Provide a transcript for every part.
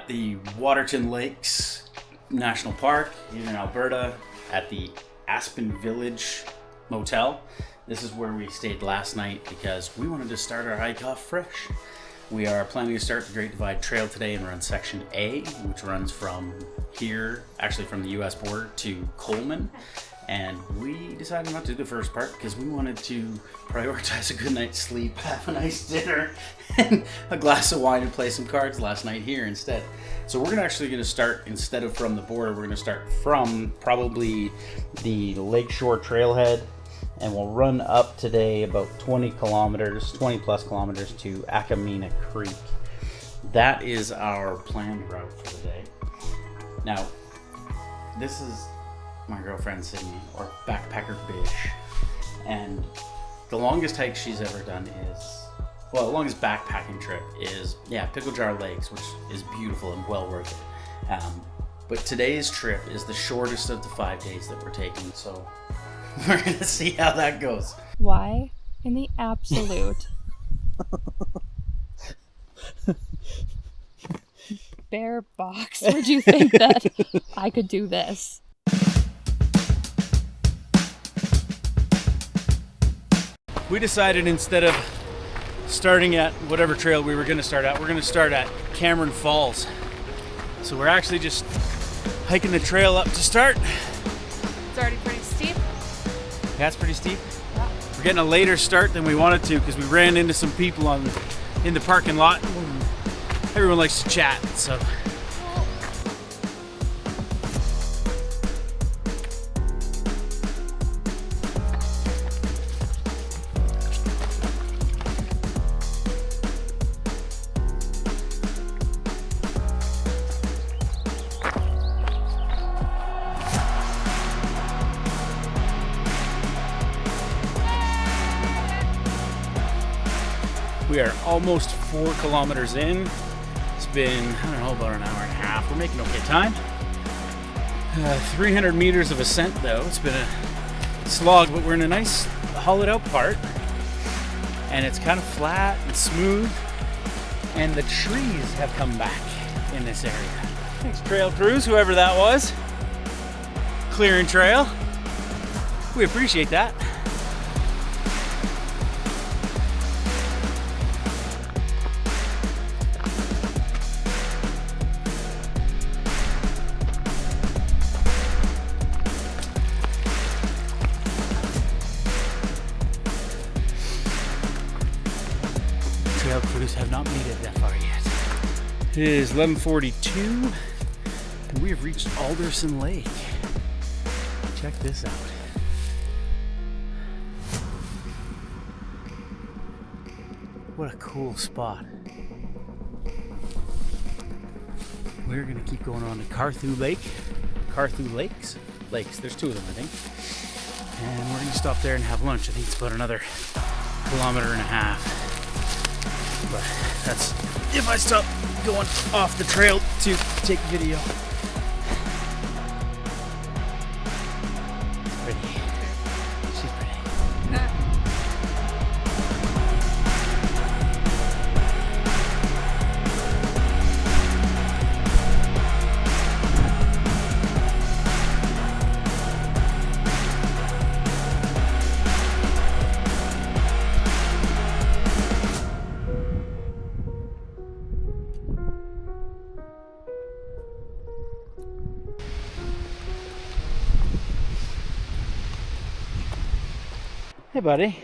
at the Waterton Lakes National Park here in Alberta at the Aspen Village Motel. This is where we stayed last night because we wanted to start our hike off fresh. We are planning to start the Great Divide Trail today and run Section A, which runs from here, actually from the US border to Coleman. And we decided not to do the first part because we wanted to prioritize a good night's sleep, have a nice dinner, and a glass of wine and play some cards last night here instead. So we're actually going to start, instead of from the border, we're going to start from probably the Lakeshore Trailhead, and we'll run up today about 20 plus kilometers to Akamina Creek. That is our planned route for the day. Now, this is my girlfriend Sydney, or Backpacker Bish, and the longest hike she's ever done is, well, the longest backpacking trip is, Pickle Jar Lakes, which is beautiful and well worth it. But today's trip is the shortest of the 5 days that we're taking, so we're gonna see how that goes. Why in the absolute bare box would you think that I could do this? We decided instead of starting at whatever trail we were going to start at, we're going to start at Cameron Falls. So we're actually just hiking the trail up to start. It's already pretty steep. Yeah, it's pretty steep. Yeah. We're getting a later start than we wanted to because we ran into some people in the parking lot. Everyone likes to chat, so. We are almost 4 kilometers in. It's been, I don't know, about an hour and a half. We're making okay time. 300 meters of ascent though. It's been a slog, but we're in a nice hollowed out part. And it's kind of flat and smooth. And the trees have come back in this area. Thanks trail crews, whoever that was. Clearing trail. We appreciate that. Trail crews have not made it that far yet. It is 11:42 and we have reached Alderson Lake. Check this out. What a cool spot. We're gonna keep going on to Carthew Lakes. There's 2 of them, I think. And we're gonna stop there and have lunch. I think it's about another 1.5 kilometers. But that's if I stop going off the trail to take video. Pretty. She's pretty. Hey, buddy.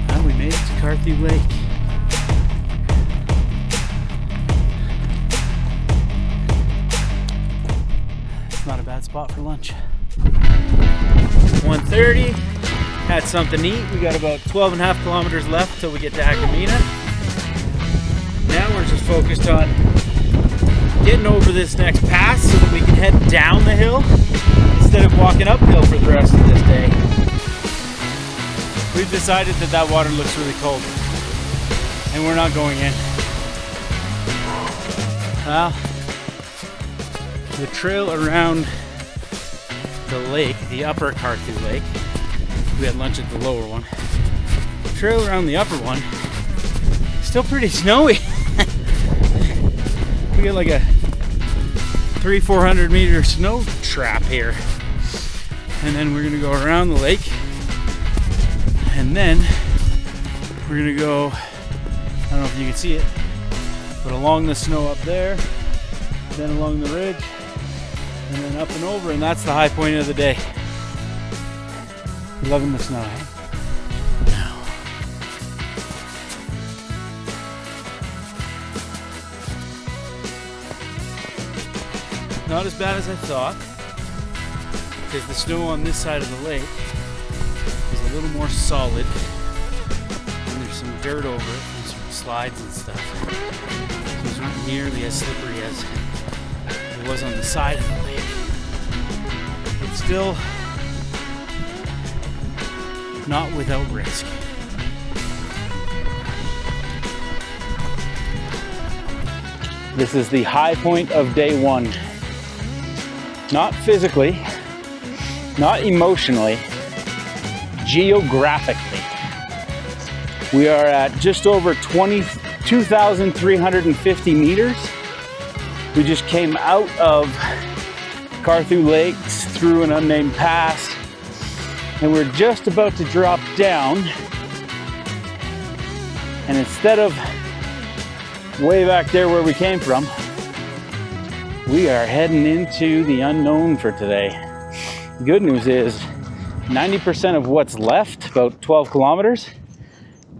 Well, we made it to Carthew Lake. It's not a bad spot for lunch. 1:30. Had something to eat. We got about 12.5 kilometers left till we get to Akamina. Now we're just focused on getting over this next pass so that we can head down the hill instead of walking uphill for the rest of this day. We've decided that water looks really cold and we're not going in. Well, the trail around the lake, the upper Carthew Lake, we had lunch at the lower one. The trail around the upper one, still pretty snowy. We got like a 300-400 meter snow trap here. And then we're gonna go around the lake. And then we're gonna go, I don't know if you can see it, but along the snow up there, then along the ridge, and then up and over, and that's the high point of the day. Loving the snow, eh? Not as bad as I thought, because the snow on this side of the lake is a little more solid, and there's some dirt over it, and some slides and stuff. So it's not nearly as slippery as it was on the side of the lake. But still not without risk. This is the high point of day one. Not physically, not emotionally, geographically. We are at just over 22,350 meters. We just came out of Carthew Lakes through an unnamed pass, and we're just about to drop down. And instead of way back there where we came from, we are heading into the unknown for today. The good news is 90% of what's left, about 12 kilometers,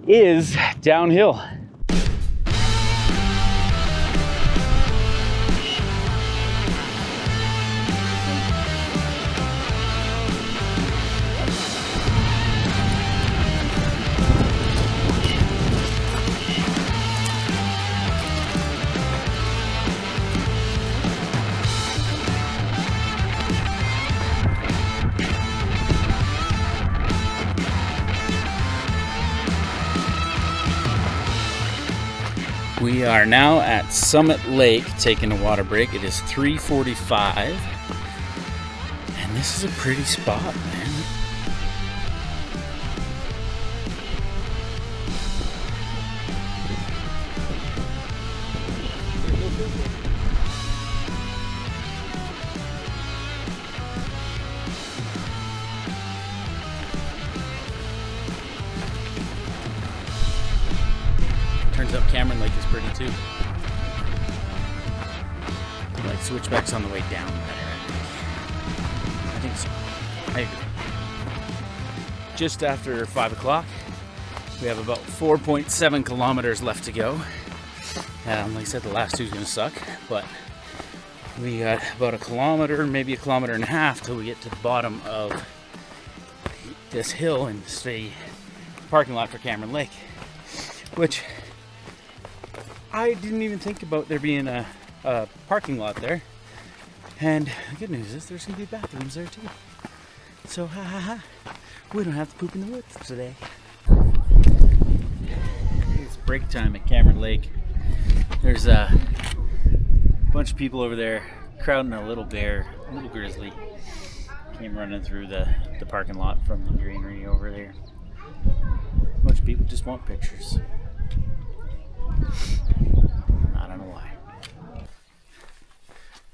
is downhill. We are now at Summit Lake taking a water break. It is 3:45, and this is a pretty spot, man. Turns out Cameron Lake is pretty too. Like switchbacks on the way down better, I think so. I agree. Just after 5 o'clock, we have about 4.7 kilometers left to go. Like I said, the last two's gonna suck, but we got about a kilometer, maybe a kilometer and a half till we get to the bottom of this hill and the parking lot for Cameron Lake, which I didn't even think about there being a parking lot there. And the good news is there's going to be bathrooms there too. So, we don't have to poop in the woods today. It's break time at Cameron Lake. There's a bunch of people over there crowding a little bear, a little grizzly. Came running through the parking lot from the greenery over there. A bunch of people just want pictures. I don't know why.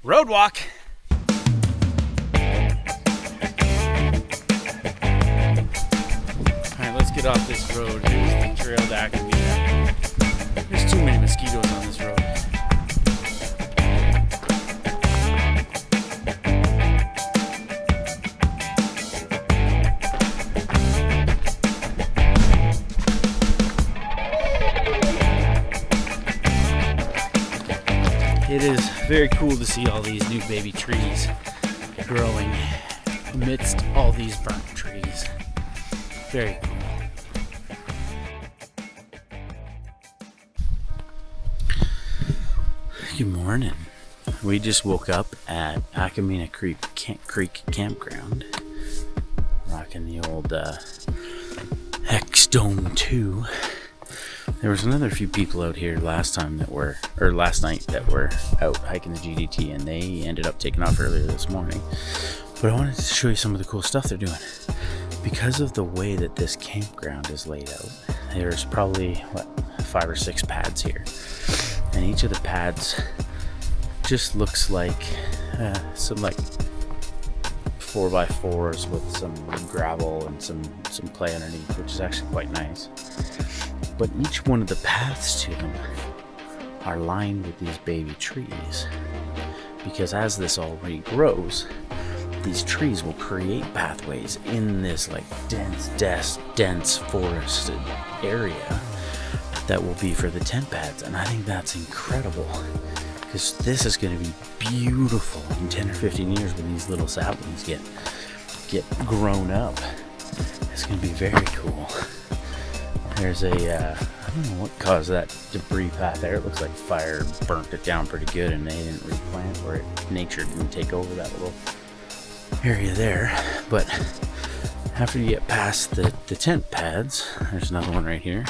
Road walk. Alright, let's get off this road. Here's the trail to Akamina. There's too many mosquitoes on this road. It is very cool to see all these new baby trees growing amidst all these burnt trees. Very cool. Good morning. We just woke up at Akamina Creek Campground, rocking the old Hex Dome 2. There was another few people out here last night that were out hiking the GDT, and they ended up taking off earlier this morning. But I wanted to show you some of the cool stuff they're doing. Because of the way that this campground is laid out, there's probably 5 or 6 pads here, and each of the pads just looks like some like 4x4s with some gravel and some clay underneath, which is actually quite nice. But each one of the paths to them are lined with these baby trees, because as this all regrows, these trees will create pathways in this like dense forested area that will be for the tent pads. And I think that's incredible, because this is going to be beautiful in 10 or 15 years when these little saplings get grown up. It's going to be very cool. There's a I don't know what caused that debris path there. It looks like fire burnt it down pretty good, and they didn't replant, or nature didn't take over that little area there. But after you get past the tent pads, there's another one right here.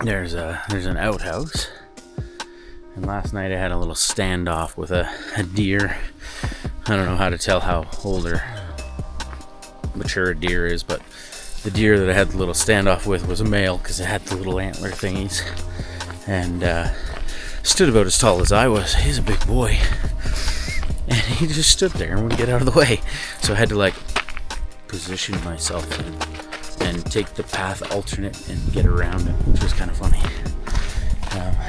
There's an outhouse, and last night I had a little standoff with a deer. I don't know how to tell how old or mature a deer is, but the deer that I had the little standoff with was a male, because it had the little antler thingies, and stood about as tall as I was. He's a big boy, and he just stood there and wouldn't get out of the way. So I had to like position myself and take the path alternate and get around him, which was kind of funny.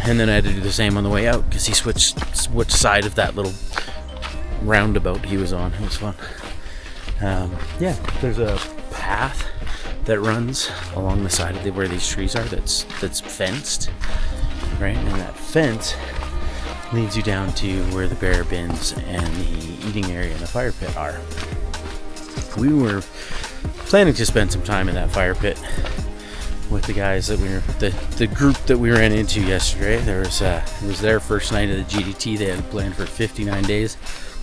And then I had to do the same on the way out, because he switched which side of that little roundabout he was on. It was fun. Yeah, there's a path that runs along the side of where these trees are that's fenced, right? And that fence leads you down to where the bear bins and the eating area and the fire pit are. We were planning to spend some time in that fire pit with the guys that the group that we ran into yesterday. It was their first night of the GDT. They had planned for 59 days,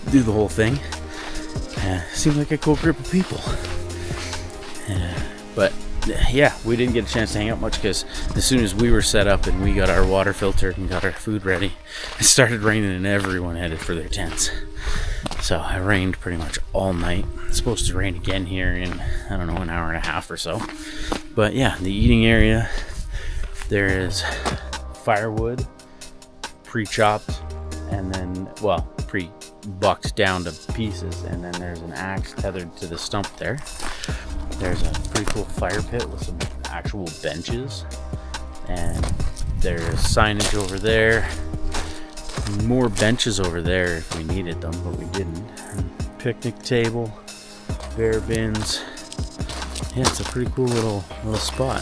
do the whole thing. Seemed like a cool group of people. But yeah, we didn't get a chance to hang out much, because as soon as we were set up and we got our water filtered and got our food ready, it started raining and everyone headed for their tents. So it rained pretty much all night. It's supposed to rain again here in, I don't know, an hour and a half or so. But yeah, the eating area, there is firewood, pre-chopped, and then, well, pre-bucked down to pieces, and then there's an axe tethered to the stump there. There's a pretty cool fire pit with some actual benches, and there's signage over there, more benches over there if we needed them, but we didn't. And picnic table, bear bins. Yeah, it's a pretty cool little spot.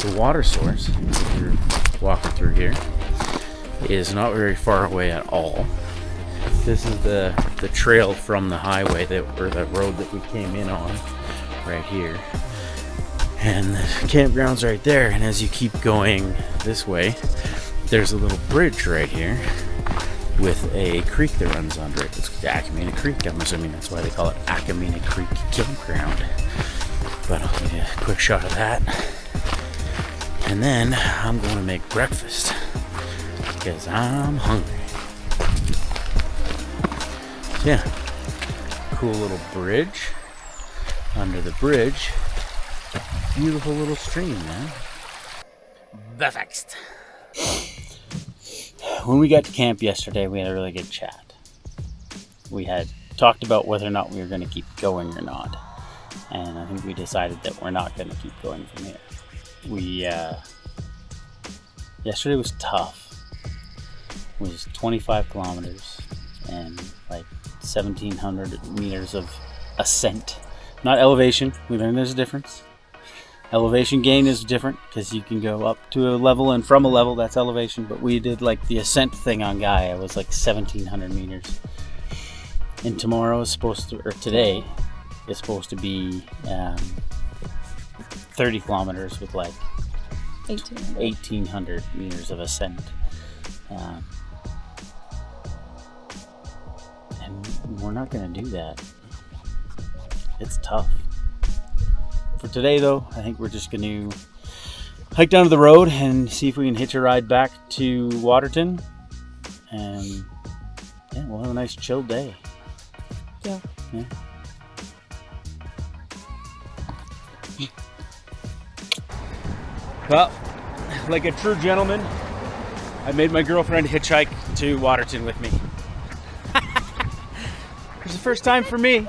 The water source, if you're walking through here, is not very far away at all. This is the trail from the highway or the road that we came in on, right here. And the campground's right there, and as you keep going this way, there's a little bridge right here with a creek that runs under it. It's the Akamina Creek. I'm assuming that's why they call it Akamina Creek Campground. But I'll give you a quick shot of that. And then I'm going to make breakfast, because I'm hungry. So yeah, cool little bridge. Under the bridge, beautiful little stream, man. Perfect. When we got to camp yesterday, we had a really good chat. We had talked about whether or not we were going to keep going or not, and I think we decided that we're not going to keep going from here. Yesterday was tough. It was 25 kilometers and like 1,700 meters of ascent. Not elevation. We learned there's a difference. Elevation gain is different, because you can go up to a level, and from a level that's elevation. But we did like the ascent thing on Gaia. It was like 1,700 meters. And tomorrow is supposed to, or today is supposed to be 30 kilometers with like 1,800 meters of ascent. And we're not going to do that. It's tough. For today, though, I think we're just going to hike down to the road and see if we can hitch a ride back to Waterton. And yeah, we'll have a nice chill day. Yeah. Yeah. Well, like a true gentleman, I made my girlfriend hitchhike to Waterton with me. It's the first time for me.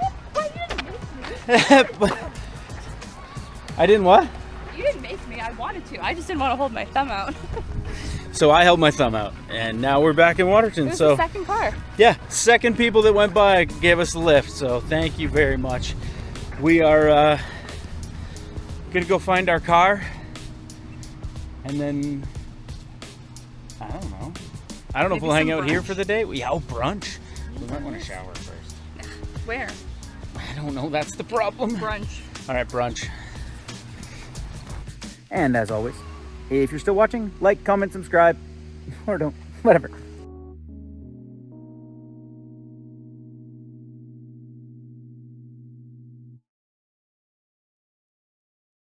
I didn't what? You didn't make me. I wanted to. I just didn't want to hold my thumb out. So I held my thumb out, and now we're back in Waterton. It was So the second car. yeah, second people that went by gave us a lift. So thank you very much. We are gonna go find our car, and then I don't know if Maybe we'll hang some out here brunch. for the day. Brunch. We might want to shower first. Where? I don't know. That's the problem. Brunch. All right, brunch. And as always, if you're still watching, like, comment, subscribe, or don't, whatever.